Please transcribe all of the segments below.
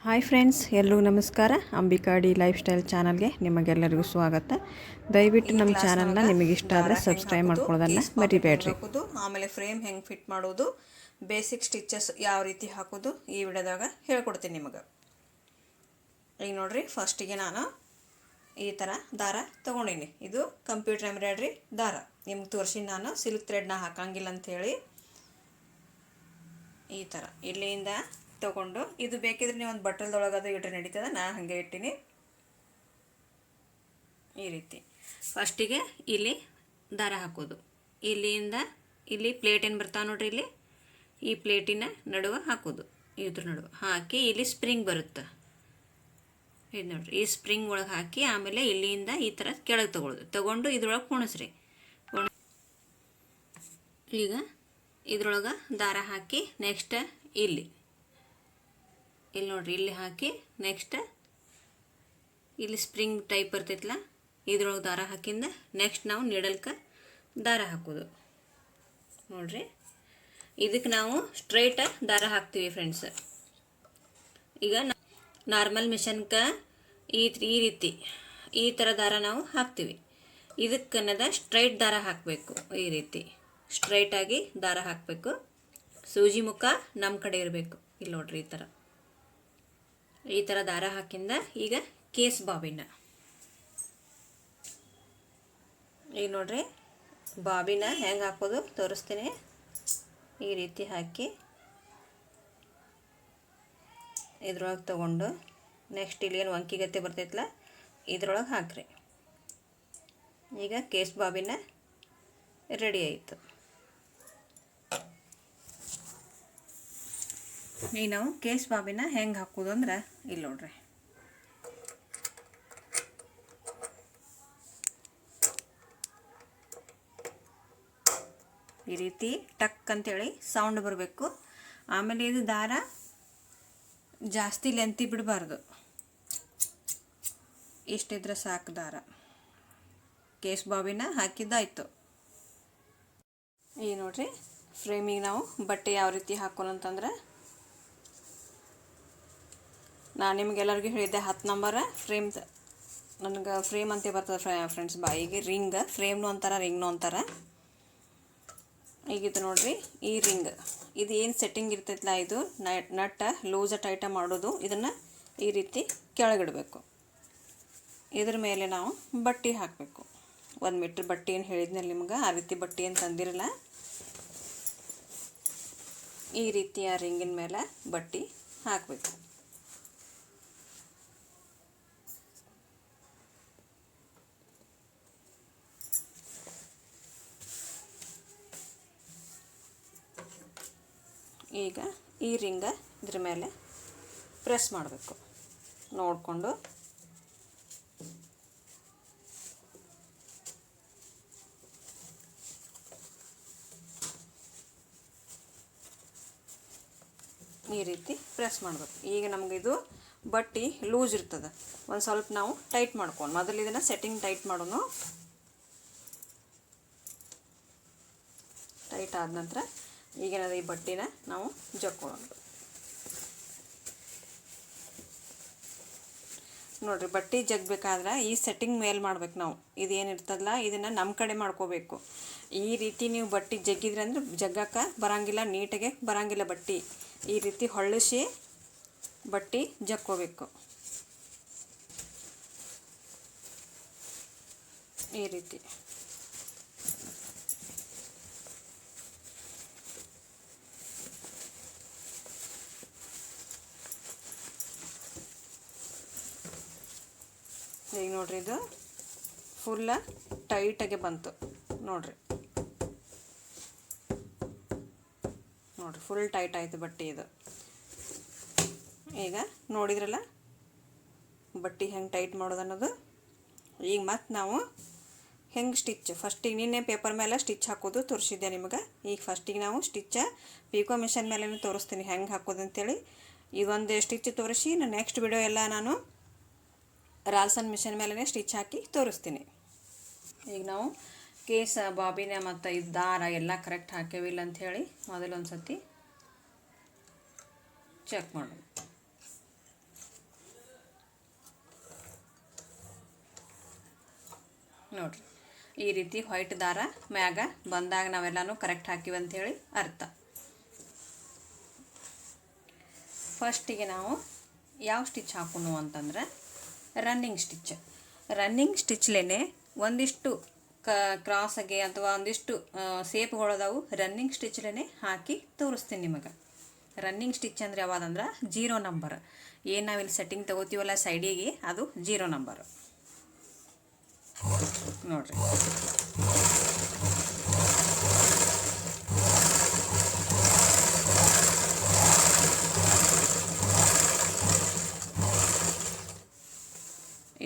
Hi friends, ಎಲ್ಲರಿಗೂ ನಮಸ್ಕಾರ. ಅಂಬಿಕಾಡಿ life style ಚಾನಲ್ಗೆ ನಿಮಗೆಲ್ಲರಿಗೂ ಸ್ವಾಗತ. ದಯವಿಟ್ಟು ನಮ್ಮ ಚಾನಲ್ನ ನಿಮಗೆ ಇಷ್ಟ ಆದರೆ ಸಬ್ಸ್ಕ್ರೈಬ್ ಮಾಡ್ಕೊಳ್ಳೋದನ್ನು ಮರಿಬೇಡ್ರಿ. ಆಮೇಲೆ ಫ್ರೇಮ್ ಹೆಂಗೆ ಫಿಟ್ ಮಾಡೋದು, ಬೇಸಿಕ್ ಸ್ಟಿಚಸ್ ಯಾವ ರೀತಿ ಹಾಕೋದು ಈ ವಿಡಿಯೋದಾಗ ಹೇಳ್ಕೊಡ್ತೀನಿ ನಿಮಗೆ. ಈಗ ನೋಡ್ರಿ, ಫಸ್ಟಿಗೆ ನಾನು ಈ ಥರ ದಾರ ತೊಗೊಂಡಿನಿ. ಇದು ಕಂಪ್ಯೂಟರ್ ಎಂಬ್ರಾಯ್ಡ್ರಿ ದಾರ. ನಿಮ್ಗೆ ತೋರಿಸಿ ನಾನು ಸಿಲ್ಕ್ ಥ್ರೆಡ್ನ ಹಾಕಂಗಿಲ್ಲ ಅಂಥೇಳಿ ಈ ಥರ ಇಲ್ಲಿಂದ ತೊಗೊಂಡು, ಇದು ಬೇಕಿದ್ರೆ ನೀವು ಒಂದು ಬಟ್ಟಲ್ದೊಳಗದು ಇಟ್ಟರೆ ನಡೀತದೆ. ನಾನು ಹಾಗೆ ಇಟ್ಟಿನಿ ಈ ರೀತಿ. ಫಸ್ಟಿಗೆ ಇಲ್ಲಿ ದಾರ ಹಾಕೋದು. ಇಲ್ಲಿಂದ ಇಲ್ಲಿ ಪ್ಲೇಟ್ ಏನು ಬರ್ತಾವೆ ನೋಡ್ರಿ, ಇಲ್ಲಿ ಈ ಪ್ಲೇಟಿನ ನಡುವೆ ಹಾಕೋದು. ಇದ್ರ ನಡುವೆ ಹಾಕಿ ಇಲ್ಲಿ ಸ್ಪ್ರಿಂಗ್ ಬರುತ್ತೆ, ಇದು ನೋಡ್ರಿ. ಈ ಸ್ಪ್ರಿಂಗ್ ಒಳಗೆ ಹಾಕಿ ಆಮೇಲೆ ಇಲ್ಲಿಂದ ಈ ಥರ ಕೆಳಗೆ ತೊಗೊಂಡು ಇದ್ರೊಳಗೆ ಕುಣಿಸ್ರಿ. ಈಗ ಇದ್ರೊಳಗೆ ದಾರ ಹಾಕಿ ನೆಕ್ಸ್ಟ್ ಇಲ್ಲಿ ನೋಡ್ರಿ, ಇಲ್ಲಿ ಹಾಕಿ ನೆಕ್ಸ್ಟ್ ಇಲ್ಲಿ ಸ್ಪ್ರಿಂಗ್ ಟೈಪ್ ಬರ್ತೈತಲ್ಲ, ಇದ್ರೊಳಗೆ ದಾರ ಹಾಕಿಂದ ನೆಕ್ಸ್ಟ್ ನಾವು ನೀಡಲ್ಕ ದಾರ ಹಾಕೋದು ನೋಡ್ರಿ. ಇದಕ್ಕೆ ನಾವು ಸ್ಟ್ರೈಟ್ ದಾರ ಹಾಕ್ತೀವಿ ಫ್ರೆಂಡ್ಸ್. ಈಗ ನಾರ್ಮಲ್ ಮಿಷನ್ಗೆ ಈ ರೀತಿ ಈ ಥರ ದಾರ ನಾವು ಹಾಕ್ತೀವಿ. ಇದಕ್ಕನ್ನದ ಸ್ಟ್ರೈಟ್ ದಾರ ಹಾಕಬೇಕು. ಈ ರೀತಿ ಸ್ಟ್ರೈಟಾಗಿ ದಾರ ಹಾಕಬೇಕು. ಸೂಜಿ ಮುಖ ನಮ್ಮ ಕಡೆ ಇರಬೇಕು. ಇಲ್ಲಿ ನೋಡ್ರಿ, ಈ ಥರ ದಾರ ಹಾಕಿಂದ ಈಗ ಕೇಸ್ ಬಾಬಿನ ಈಗ ನೋಡ್ರಿ, ಬಾಬಿನ ಹೆಂಗೆ ಹಾಕೋದು ತೋರಿಸ್ತೀನಿ. ಈ ರೀತಿ ಹಾಕಿ ಇದ್ರೊಳಗೆ ತೊಗೊಂಡು ನೆಕ್ಸ್ಟ್ ಇಲ್ಲಿ ಏನು ವಂಕಿಗತ್ತೆ ಬರ್ತೈತಲ್ಲ ಇದ್ರೊಳಗೆ ಹಾಕ್ರಿ. ಈಗ ಕೇಸ್ ಬಾಬಿನ ರೆಡಿ ಆಯಿತು. ಈಗ ನಾವು ಕೇಸ್ ಬಾಬಿನ ಹೆಂಗೆ ಹಾಕೋದು ಅಂದ್ರೆ ಇಲ್ಲಿ ನೋಡ್ರಿ, ಈ ರೀತಿ ಟಕ್ ಅಂತೇಳಿ ಸೌಂಡ್ ಬರಬೇಕು. ಆಮೇಲೆ ಇದು ದಾರ ಜಾಸ್ತಿ ಲೆಂತಿ ಬಿಡಬಾರ್ದು, ಇಷ್ಟಿದ್ರೆ ಸಾಕು. ದಾರ ಕೇಸ್ ಬಾಬಿನ ಹಾಕಿದ್ದಾಯಿತು. ಈಗ ನೋಡ್ರಿ, ಫ್ರೇಮಿಗೆ ನಾವು ಬಟ್ಟೆ ಯಾವ ರೀತಿ ಹಾಕೋಣಂತಂದ್ರೆ, ನಾನು ನಿಮಗೆಲ್ಲರಿಗೂ ಹೇಳಿದ್ದೆ 10 ನಂಬರ್ ಫ್ರೇಮ್. ನನಗೆ ಫ್ರೇಮ್ ಅಂತ ಬರ್ತದೆ ಫ್ರೆಂಡ್ಸ್ ಬಾಯಿಗೆ. ರಿಂಗ್ ಫ್ರೇಮ್ನು ಅಂತಾರೆ, ರಿಂಗ್ನು ಅಂತಾರೆ. ಈಗಿತ್ತು ನೋಡ್ರಿ, ಈ ರಿಂಗ್ ಇದು ಏನು ಸೆಟ್ಟಿಂಗ್ ಇರ್ತೈತಲ್ಲ, ಇದು ನಟ್ಟ ಲೂಸ ಟೈಟ ಮಾಡೋದು. ಇದನ್ನು ಈ ರೀತಿ ಕೆಳಗಿಡಬೇಕು. ಇದ್ರ ಮೇಲೆ ನಾವು ಬಟ್ಟೆ ಹಾಕಬೇಕು. 1 ಮೀಟ್ರ್ ಬಟ್ಟೆ ಏನು ಹೇಳಿದ್ನಲ್ಲಿ ನಿಮ್ಗೆ, ಆ ರೀತಿ ಬಟ್ಟೆ ಏನು ತಂದಿರಲ್ಲ. ಈ ರೀತಿಯ ರಿಂಗಿನ ಮೇಲೆ ಬಟ್ಟೆ ಹಾಕಬೇಕು. ಈಗ ಈ ರಿಂಗ ಇದ್ರ ಮೇಲೆ ಪ್ರೆಸ್ ಮಾಡಬೇಕು ನೋಡಿಕೊಂಡು. ಈ ರೀತಿ ಪ್ರೆಸ್ ಮಾಡಬೇಕು. ಈಗ ನಮ್ಗೆ ಇದು ಬಟ್ಟೆ ಲೂಸ್ ಇರ್ತದೆ, ಒಂದು ಸ್ವಲ್ಪ ನಾವು ಟೈಟ್ ಮಾಡ್ಕೊಂಡು ಮೊದಲು ಇದನ್ನು ಸೆಟ್ಟಿಂಗ್ ಟೈಟ್ ಮಾಡೋಣ. ಟೈಟ್ ಆದ ನಂತರ ಈಗೇನದ ಈ ಬಟ್ಟೆನ ನಾವು ಜಕ್ಕೊಳ್ಳೋಣ. ನೋಡಿರಿ, ಬಟ್ಟೆ ಜಗ್ಬೇಕಾದ್ರೆ ಈ ಸೆಟ್ಟಿಂಗ್ ಮೇಲೆ ಮಾಡ್ಬೇಕು ನಾವು. ಇದೇನಿರ್ತದಲ್ಲ ಇದನ್ನು ನಮ್ಮ ಕಡೆ ಮಾಡ್ಕೋಬೇಕು. ಈ ರೀತಿ ನೀವು ಬಟ್ಟೆ ಜಗ್ಗಿದ್ರೆ ಅಂದ್ರೆ ಜಗ್ಗಕ್ಕೆ ಬರೋಂಗಿಲ್ಲ, ನೀಟಾಗೆ ಬರೋಂಗಿಲ್ಲ ಬಟ್ಟೆ. ಈ ರೀತಿ ಹೊಳ್ಳಿಸಿ ಬಟ್ಟೆ ಜಕ್ಕೋಬೇಕು. ಈ ರೀತಿ ಈಗ ನೋಡ್ರಿ, ಇದು ಫುಲ್ಲ ಟೈಟಾಗೆ ಬಂತು ನೋಡ್ರಿ. ಫುಲ್ ಟೈಟ್ ಆಯಿತು ಬಟ್ಟೆ ಇದು. ಈಗ ನೋಡಿದ್ರಲ್ಲ ಬಟ್ಟೆ ಹೆಂಗೆ ಟೈಟ್ ಮಾಡೋದು ಅನ್ನೋದು. ಈಗ ಮತ್ತೆ ನಾವು ಹೆಂಗೆ ಫಸ್ಟಿಗೆ ನಿನ್ನೆ ಪೇಪರ್ ಮೇಲೆ ಸ್ಟಿಚ್ ಹಾಕೋದು ತೋರಿಸಿದ್ದೆ ನಿಮಗೆ. ಈಗ ಫಸ್ಟಿಗೆ ನಾವು ಪಿಕೋ ಮಿಷನ್ ಮೇಲೆ ತೋರಿಸ್ತೀನಿ ಹೆಂಗೆ ಹಾಕೋದು ಅಂತೇಳಿ. ಇದೊಂದು ಸ್ಟಿಚ್ ತೋರಿಸಿ ನಾನು ನೆಕ್ಸ್ಟ್ ವಿಡಿಯೋ ಎಲ್ಲ ನಾನು ರಾಲ್ಸನ್ ಮಿಷನ್ ಮೇಲೆ ಸ್ಟಿಚ್ ಹಾಕಿ ತೋರಿಸ್ತೀನಿ. ಈಗ ನಾವು ಕೇಸ್ ಬಾಬಿನ ಮತ್ತು ಇದು ದಾರ ಎಲ್ಲ ಕರೆಕ್ಟ್ ಹಾಕ್ಯಾವಿಲ್ಲ ಅಂಥೇಳಿ ಮೊದಲೊಂದು ಸತಿ ಚೆಕ್ ಮಾಡೋದು. ನೋಡಿರಿ ಈ ರೀತಿ ವೈಟ್ ದಾರ ಮ್ಯಾಗ ಬಂದಾಗ ನಾವೆಲ್ಲನೂ ಕರೆಕ್ಟ್ ಹಾಕಿವಿ ಅಂಥೇಳಿ ಅರ್ಥ. ಫಸ್ಟಿಗೆ ನಾವು ಯಾವ ಸ್ಟಿಚ್ ಹಾಕೋಣ ಅಂತಂದ್ರೆ ರನ್ನಿಂಗ್ ಸ್ಟಿಚ್ಲೇನೆ ಒಂದಿಷ್ಟು ಕ್ರಾಸಾಗೆ ಅಥವಾ ಒಂದಿಷ್ಟು ಸೇಪ್ಗಳದಾವು ರನ್ನಿಂಗ್ ಸ್ಟಿಚ್ಲೇನೆ ಹಾಕಿ ತೋರಿಸ್ತೀನಿ ನಿಮಗೆ. ರನ್ನಿಂಗ್ ಸ್ಟಿಚ್ ಅಂದರೆ ಯಾವ್ದಂದ್ರೆ 0 ನಂಬರ್. ಏನು ನಾವಿಲ್ಲಿ ಸೆಟ್ಟಿಂಗ್ ತಗೋತೀವಲ್ಲ ಸೈಡಿಗೆ ಅದು 0 ನಂಬರ್ ನೋಡಿರಿ.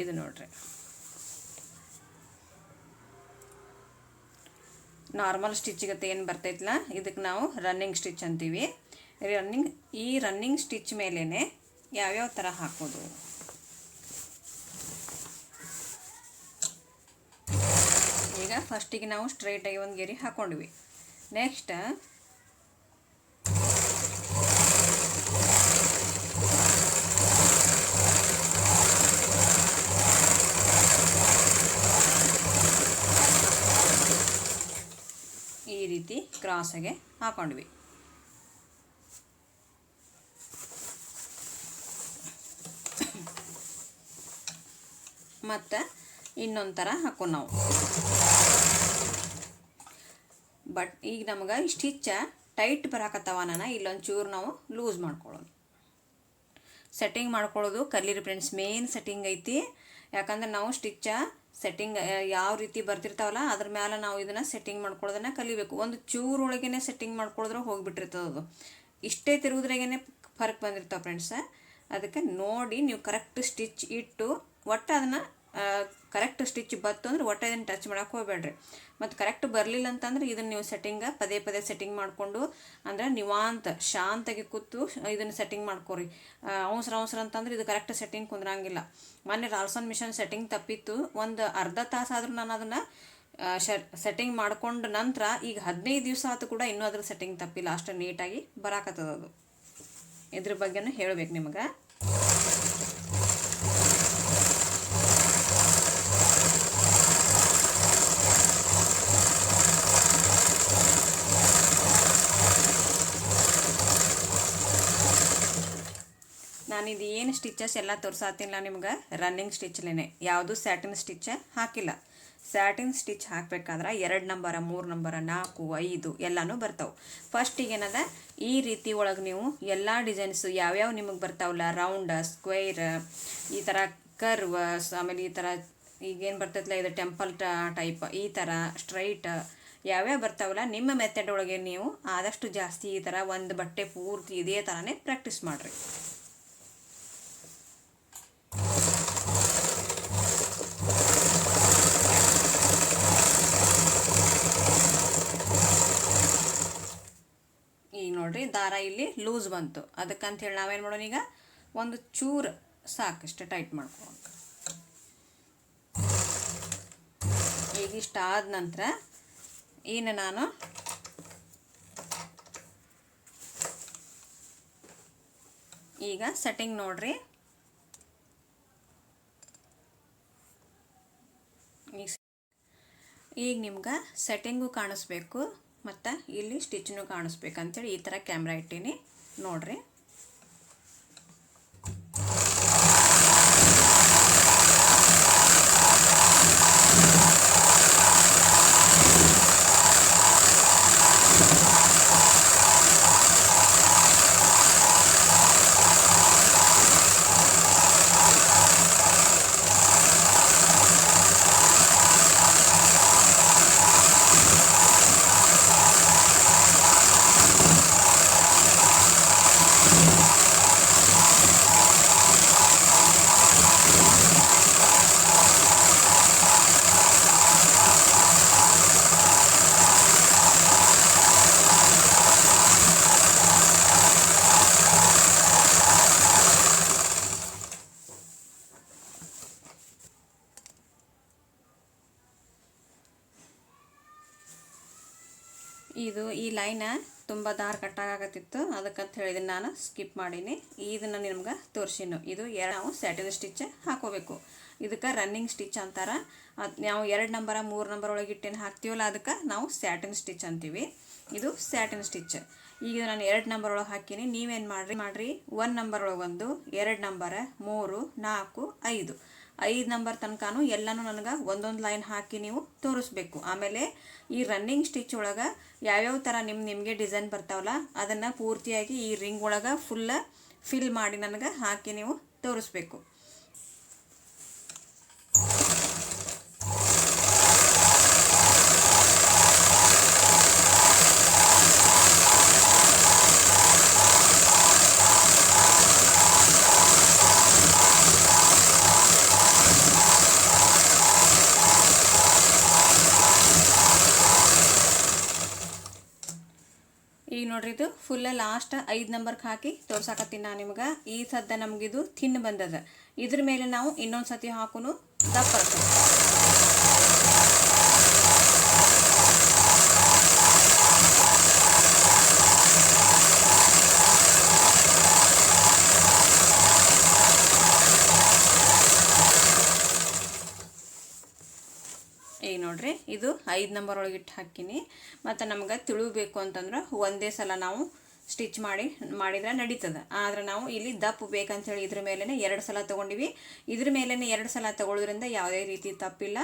ಇದು ನೋಡ್ರಿ ನಾರ್ಮಲ್ ಸ್ಟಿಚ್ಗತ್ತೆ ಏನು ಬರ್ತೈತಲ್ಲ ಇದಕ್ಕೆ ನಾವು ರನ್ನಿಂಗ್ ಸ್ಟಿಚ್ ಅಂತೀವಿ. ರನ್ನಿಂಗ್ ಸ್ಟಿಚ್ ಮೇಲೇ ಯಾವ್ಯಾವ ಥರ ಹಾಕೋದು. ಈಗ ಫಸ್ಟಿಗೆ ನಾವು ಸ್ಟ್ರೈಟಾಗಿ ಒಂದು ಗೆರೆ ಹಾಕೊಂಡ್ವಿ. ನೆಕ್ಸ್ಟ್ ಈ ರೀತಿ ಕ್ರಾಸಾಗೆ ಹಾಕೊಂಡ್ವಿ. ಮತ್ತು ಇನ್ನೊಂದು ಥರ ಹಾಕೊಂಡು ನಾವು ಬಟ್ ಈಗ ನಮ್ಗೆ ಸ್ಟಿಚ್ಚ ಟೈಟ್ ಬರಾಕತ್ತವ ಇಲ್ಲೊಂದು ಚೂರು ನಾವು ಲೂಸ್ ಮಾಡ್ಕೊಳ್ಳೋದು. ಸೆಟ್ಟಿಂಗ್ ಮಾಡ್ಕೊಳ್ಳೋದು ಕಲೀರಿ ಫ್ರೆಂಡ್ಸ್, ಮೇನ್ ಸೆಟ್ಟಿಂಗ್ ಐತಿ. ಯಾಕಂದ್ರೆ ನಾವು ಸ್ಟಿಚ್ಚ ಸೆಟ್ಟಿಂಗ್ ಯಾವ ರೀತಿ ಬರ್ತಿರ್ತಾವಲ್ಲ ಅದ್ರ ಮೇಲೆ ನಾವು ಇದನ್ನು ಸೆಟ್ಟಿಂಗ್ ಮಾಡ್ಕೊಳ್ಳೋದನ್ನು ಕಲಿಬೇಕು. ಒಂದು ಚೂರು ಒಳಗೇ ಸೆಟ್ಟಿಂಗ್ ಮಾಡ್ಕೊಳ್ಳೋದ್ರೆ ಹೋಗಿಬಿಟ್ಟಿರ್ತದೆ ಅದು. ಇಷ್ಟೇ ತಿರುವುದ್ರಾಗೇ ಫರ್ಕ್ ಬಂದಿರ್ತಾವೆ ಫ್ರೆಂಡ್ಸ. ಅದಕ್ಕೆ ನೋಡಿ ನೀವು ಕರೆಕ್ಟ್ ಸ್ಟಿಚ್ ಇಟ್ಟು ಒಟ್ಟು ಅದನ್ನು ಕರೆಕ್ಟ್ ಸ್ಟಿಚ್ ಬತ್ತು ಅಂದ್ರೆ ಒಟ್ಟು ಇದನ್ನು ಟಚ್ ಮಾಡೋಕೆ ಹೋಗ್ಬೇಡ್ರಿ. ಮತ್ತು ಕರೆಕ್ಟ್ ಬರಲಿಲ್ಲ ಅಂತಂದ್ರೆ ಇದನ್ನು ನೀವು ಸೆಟ್ಟಿಂಗ ಪದೇ ಪದೇ ಸೆಟ್ಟಿಂಗ್ ಮಾಡಿಕೊಂಡು ಅಂದರೆ ಶಾಂತಾಗಿ ಕೂತು ಇದನ್ನು ಸೆಟ್ಟಿಂಗ್ ಮಾಡ್ಕೊರಿ. ಅವಸರ ಅಂತಂದ್ರೆ ಇದು ಕರೆಕ್ಟ್ ಸೆಟ್ಟಿಂಗ್ ಕುಂದ್ರಂಗಿಲ್ಲ. ಮೊನ್ನೆ ರಾಲ್ಸನ್ ಮಿಷನ್ ಸೆಟ್ಟಿಂಗ್ ತಪ್ಪಿತ್ತು. ಒಂದು ಅರ್ಧ ತಾಸು ಆದರೂ ನಾನು ಅದನ್ನು ಸೆಟ್ಟಿಂಗ್ ಮಾಡ್ಕೊಂಡು ನಂತರ ಈಗ 15 ದಿವಸ ಆದರೂ ಕೂಡ ಇನ್ನೂ ಅದ್ರ ಸೆಟ್ಟಿಂಗ್ ತಪ್ಪಿಲ್ಲ. ಅಷ್ಟು ನೀಟಾಗಿ ಬರಾಕತ್ತದ ಅದು. ಇದ್ರ ಬಗ್ಗೆನೂ ಹೇಳಬೇಕು ನಿಮಗೆ. ನಾನಿದು ಏನು ಸ್ಟಿಚಸ್ ಎಲ್ಲ ತೋರಿಸಾತಿಲ್ಲ ನಿಮ್ಗೆ ರನ್ನಿಂಗ್ ಸ್ಟಿಚ್ಲೇನೆ, ಯಾವುದು ಸ್ಯಾಟಿನ್ ಸ್ಟಿಚ್ ಹಾಕಿಲ್ಲ. ಸ್ಯಾಟಿನ್ ಸ್ಟಿಚ್ ಹಾಕಬೇಕಾದ್ರೆ 2 ನಂಬರ 3 ನಂಬರ 4 5 ಎಲ್ಲನೂ ಬರ್ತಾವೆ. ಫಸ್ಟಿಗೆ ಏನದ ಈ ರೀತಿ ಒಳಗೆ ನೀವು ಎಲ್ಲ ಡಿಸೈನ್ಸು ಯಾವ್ಯಾವ ನಿಮಗೆ ಬರ್ತಾವಲ್ಲ, ರೌಂಡ್, ಸ್ಕ್ವೇರ್, ಈ ಥರ ಕರ್ವ್, ಆಮೇಲೆ ಈ ಥರ ಈಗೇನು ಬರ್ತೈತಲ್ಲ ಇದು ಟೆಂಪಲ್ ಟೈಪ್, ಈ ಥರ ಸ್ಟ್ರೈಟ್ ಯಾವ್ಯಾವ ಬರ್ತಾವಲ್ಲ ನಿಮ್ಮ ಮೆಥಡ್ ಒಳಗೆ ನೀವು ಆದಷ್ಟು ಜಾಸ್ತಿ ಈ ಥರ ಒಂದು ಬಟ್ಟೆ ಪೂರ್ತಿ ಇದೇ ಥರನೇ ಪ್ರಾಕ್ಟೀಸ್ ಮಾಡಿರಿ. ಈಗ ನೋಡ್ರಿ ದಾರ ಇಲ್ಲಿ ಲೂಸ್ ಬಂತು. ಅದಕ್ಕಂತೇಳಿ ನಾವೇನು ಮಾಡೋಣ, ಈಗ ಒಂದು ಚೂರು ಸಾಕಷ್ಟು ಟೈಟ್ ಮಾಡ್ಕೊಳ್ಳೋಣ. ಈಗ ಇಷ್ಟ ಆದ ನಂತರ ಇನ್ನು ನಾನು ಈಗ ಸೆಟ್ಟಿಂಗ್ ನೋಡ್ರಿ. ಈಗ ನಿಮ್ಗೆ ಸೆಟ್ಟಿಂಗು ಕಾಣಿಸ್ಬೇಕು ಮತ್ತು ಇಲ್ಲಿ ಸ್ಟಿಚ್ನು ಕಾಣಿಸ್ಬೇಕಂತೇಳಿ ಈ ಥರ ಕ್ಯಾಮ್ರಾ ಇಟ್ಟೀನಿ ನೋಡ್ರಿ. ಇದು ಈ ಲೈನ ತುಂಬ ದಾರ ಕಟ್ಟಾಗತ್ತಿತ್ತು, ಅದಕ್ಕಂತ ಹೇಳಿದೀನಿ ನಾನು ಸ್ಕಿಪ್ ಮಾಡೀನಿ. ಇದನ್ನು ನಿಮ್ಗೆ ತೋರಿಸಿನು. ಇದು ನಾವು ಸ್ಯಾಟಿನ್ ಸ್ಟಿಚ್ ಹಾಕೋಬೇಕು. ಇದಕ್ಕೆ ರನ್ನಿಂಗ್ ಸ್ಟಿಚ್ ಅಂತಾರೆ. ಅದು ನಾವು 2 ನಂಬರ 3 ನಂಬರ್ ಒಳಗೆ ಇಟ್ಟೇನು ಹಾಕ್ತೀವಲ್ಲ ಅದಕ್ಕೆ ನಾವು ಸ್ಯಾಟಿನ್ ಸ್ಟಿಚ್ ಅಂತೀವಿ. ಇದು ಸ್ಯಾಟಿನ್ ಸ್ಟಿಚ್. ಈಗ ನಾನು 2 ನಂಬರ್ ಒಳಗೆ ಹಾಕೀನಿ. ನೀವೇನು ಮಾಡಿರಿ 1 ನಂಬರ್ ಒಳಗೆ 1, 2 ನಂಬರ 3, 4, 5 ನಂಬರ್ ತನಕನೂ ಎಲ್ಲನೂ ನನಗೆ ಒಂದೊಂದು ಲೈನ್ ಹಾಕಿ ನೀವು ತೋರಿಸ್ಬೇಕು. ಆಮೇಲೆ ಈ ರನ್ನಿಂಗ್ ಸ್ಟಿಚ್ ಒಳಗೆ ಯಾವ್ಯಾವ ಥರ ನಿಮಗೆ ಡಿಸೈನ್ ಬರ್ತಾವಲ್ಲ ಅದನ್ನು ಪೂರ್ತಿಯಾಗಿ ಈ ರಿಂಗ್ ಒಳಗೆ ಫಿಲ್ ಮಾಡಿ ನನಗೆ ಹಾಕಿ ನೀವು ತೋರಿಸ್ಬೇಕು. ಈಗ ನೋಡ್ರಿ ಇದು ಫುಲ್ ಲಾಸ್ಟ್ 5 ನಂಬರ್ಗೆ ಹಾಕಿ ತೋರ್ಸಾಕತ್ತೀನಿ ನಾನು ನಿಮ್ಗೆ. ಈ ಸದ್ದ ನಮಗಿದು ಥಿನ್ ಬಂದದ. ಇದ್ರ ಮೇಲೆ ನಾವು ಇನ್ನೊಂದು ಸತಿ ಹಾಕೋನು ದಪ್ಪ ಬರ್ತದೆ. ಈಗ ನೋಡ್ರಿ ಇದು 5 ನಂಬರ್ ಒಳಗೆ ಇಟ್ಟು ಹಾಕಿನಿ. ಮತ್ತು ನಮ್ಗೆ ತಿಳಿಬೇಕು ಅಂತಂದ್ರೆ ಒಂದೇ ಸಲ ನಾವು ಸ್ಟಿಚ್ ಮಾಡಿದ್ರೆ ನಡೀತದೆ. ಆದರೆ ನಾವು ಇಲ್ಲಿ ದಪ್ಪು ಬೇಕಂತೇಳಿ ಇದ್ರ ಮೇಲೇ 2 ಸಲ ತೊಗೊಂಡಿವಿ. ಇದ್ರ ಮೇಲೇ 2 ಸಲ ತೊಗೊಳ್ಳೋದ್ರಿಂದ ಯಾವುದೇ ರೀತಿ ತಪ್ಪಿಲ್ಲ.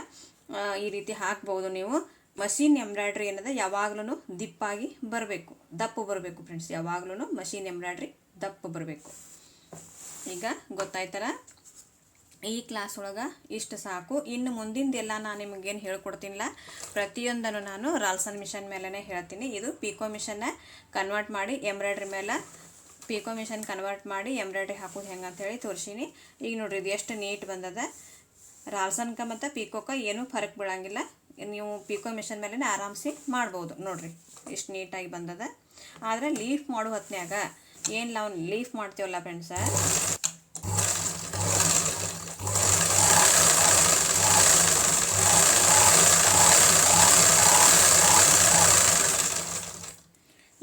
ಈ ರೀತಿ ಹಾಕ್ಬೋದು ನೀವು. ಮಷೀನ್ ಎಂಬ್ರಾಯ್ಡ್ರಿ ಏನದ ಯಾವಾಗ್ಲೂ ದಿಪ್ಪಾಗಿ ಬರಬೇಕು, ದಪ್ಪು ಬರಬೇಕು ಫ್ರೆಂಡ್ಸ್. ಯಾವಾಗ್ಲೂ ಮಷೀನ್ ಎಂಬ್ರಾಯ್ಡ್ರಿ ದಪ್ಪು ಬರಬೇಕು. ಈಗ ಗೊತ್ತಾಯ್ತಲ್ಲ, ಈ ಕ್ಲಾಸ್ ಒಳಗೆ ಇಷ್ಟು ಸಾಕು. ಇನ್ನು ಮುಂದಿಂದೆಲ್ಲ ನಾನು ನಿಮಗೇನು ಹೇಳ್ಕೊಡ್ತೀನಿಲ್ಲ ಪ್ರತಿಯೊಂದನ್ನು ನಾನು ರಾಲ್ಸನ್ ಮಿಷನ್ ಮೇಲೇ ಹೇಳ್ತೀನಿ. ಇದು ಪಿಕೋ ಮಿಷನ್ನ ಕನ್ವರ್ಟ್ ಮಾಡಿ ಎಂಬ್ರಾಯ್ಡ್ರಿ ಮೇಲೆ ಪಿಕೋ ಮಿಷನ್ ಕನ್ವರ್ಟ್ ಮಾಡಿ ಎಂಬ್ರಾಯ್ಡ್ರಿ ಹಾಕೋದು ಹೆಂಗೆ ಅಂತೇಳಿ ತೋರಿಸೀನಿ. ಈಗ ನೋಡ್ರಿ ಇದು ಎಷ್ಟು ನೀಟ್ ಬಂದದ. ರಾಲ್ಸನ್ಕ ಮತ್ತು ಪಿಕೋಕ್ಕೆ ಏನೂ ಫರಕ್ ಬೀಳಂಗಿಲ್ಲ. ನೀವು ಪಿಕೋ ಮಿಷನ್ ಮೇಲೆ ಆರಾಮ್ಸಿ ಮಾಡ್ಬೋದು. ನೋಡ್ರಿ ಎಷ್ಟು ನೀಟಾಗಿ ಬಂದದ. ಆದರೆ ಲೀಫ್ ಮಾಡೋ ಹೊತ್ನ್ಯಾಗ ಏನು ನಾವು ಲೀಫ್ ಮಾಡ್ತೀವಲ್ಲ ಫ್ರೆಂಡ್ಸ,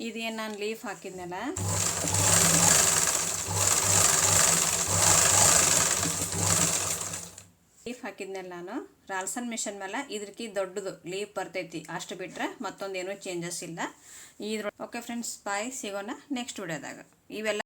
ಇದೇನು ನಾನು ಲೀಫ್ ಹಾಕಿದ್ನಲ್ಲ ನಾನು ರಾಲ್ಸನ್ ಮಿಷನ್ ಮೇಲೆ ಇದಕ್ಕೆ ದೊಡ್ಡದು ಲೀಫ್ ಬರ್ತೈತಿ. ಅಷ್ಟು ಬಿಟ್ಟರೆ ಮತ್ತೊಂದೇನೂ ಚೇಂಜಸ್ ಇಲ್ಲ. ಓಕೆ ಫ್ರೆಂಡ್ಸ್, ಬಾಯ್, ಸಿಗೋಣ ನೆಕ್ಸ್ಟ್ ವಿಡಿಯೋದಾಗ. ಇವೆಲ್ಲ